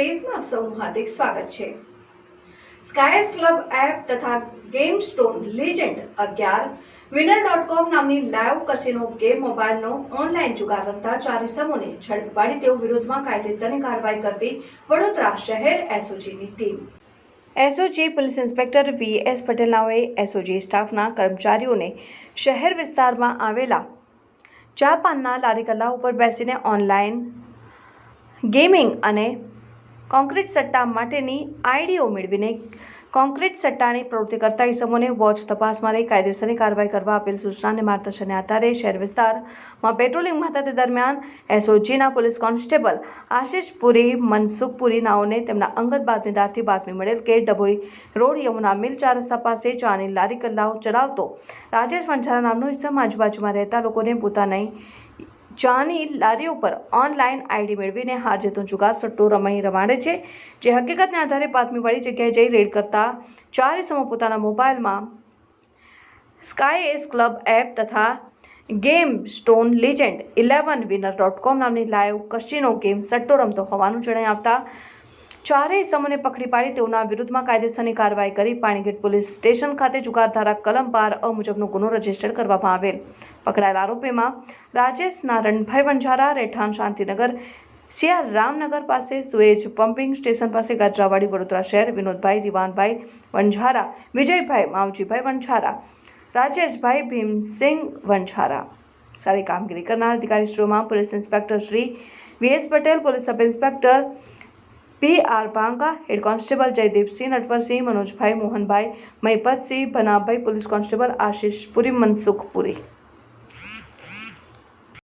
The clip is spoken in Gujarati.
પ્રેસમાં આપ સૌનું હાર્દિક સ્વાગત છે। સ્કાયસ ક્લબ એપ તથા ગેમ સ્ટોન લીજેન્ડ 11 winner.com નામની લાઈવ કસિનો ગેમ મોબાઈલનો ઓનલાઈન જુગાર રમતા 4 ઇસમોને ઝડપી પાડી તેઓ વિરોધમાં કાયદેસરની કાર્યવાહી કરતી વડોદરા શહેર એસઓજીની ટીમ SOG police inspector VS Patel નાઓએ એસઓજી સ્ટાફના કર્મચારીઓને શહેર વિસ્તારમાં આવેલા ચા પાનના લારી ગલ્લા ઉપર બેસીને ઓનલાઈન ગેમિંગ અને કોન્ક્રીટ સટ્ટા માટેની આઈડીઓ મેળવીને કોન્ક્રીટ સટ્ટાની પ્રવૃત્તિ કરતા ઇસમોને વોચ તપાસમાં રહી કાયદેસરની કાર્યવાહી કરવા આપેલ સૂચના અને માર્ગદર્શનને આધારે શહેર વિસ્તારમાં પેટ્રોલિંગમાં હતા તે દરમિયાન એસઓજીના પોલીસ કોન્સ્ટેબલ આશિષ પુરી મનસુખ પુરી નાઓને તેમના અંગત બાતમીદારથી બાતમી મળેલ કે ડભોઈ રોડ યમુના મિલ 4 રસ્તા પાસે ચાની લારી ગલ્લાઓ ચલાવતો રાજેશ વંજારા નામનો ઇસમ આજુબાજુમાં રહેતા લોકોને પોતાની ચાની લારીઓ પર ઓનલાઈન આઈડી મેળવીને હાર જીતનો જુગાર સટ્ટો રમાડે છે। જે હકીકતને આધારે બાતમીવાળી જગ્યાએ જઈ રેડ કરતા 4 ઇસમો પોતાના મોબાઈલમાં સ્કાયસ ક્લબ એપ તથા ગેમ સ્ટોન લીજેન્ડ 11 winner.com નામની લાઈવ કસિનો ગેમ સટ્ટો રમતો હોવાનું જણાઈ આવતા 4 ઇસમોને પકડી પાડી તેઓના વિરુદ્ધમાં કાયદેસરની કાર્યવાહી કરી પાણીગેટ પોલીસ સ્ટેશન ખાતે જુગારધારા કલમ 12 મુજબનો ગુનો રજીસ્ટર કરવામાં આવેલ। પકડાયેલ આરોપીમાં રાજેશ નારણભાઈ વંજારા, રહેઠાણ શાંતિનગર, સિયા રામનગર પાસે, સુએજ પમ્પિંગ સ્ટેશન પાસે, ગાજરાવાડી, વડોદરા શહેર, વિનોદભાઈ દિવાનભાઈ વંજારા, વિજયભાઈ માવજીભાઈ વંજારા, રાજેશભાઈ ભીમસિંહ વંજારા। સારી કામગીરી કરનાર અધિકારીશ્રીઓમાં police inspector Shri VS Patel, police sub inspector PR Panka, head constable Jaydeepsinh Natwarsinh, Manojbhai Mohanbhai, Mahipatsinh Bhanabhai, police constable Ashish Puri, Mansukh પુરી।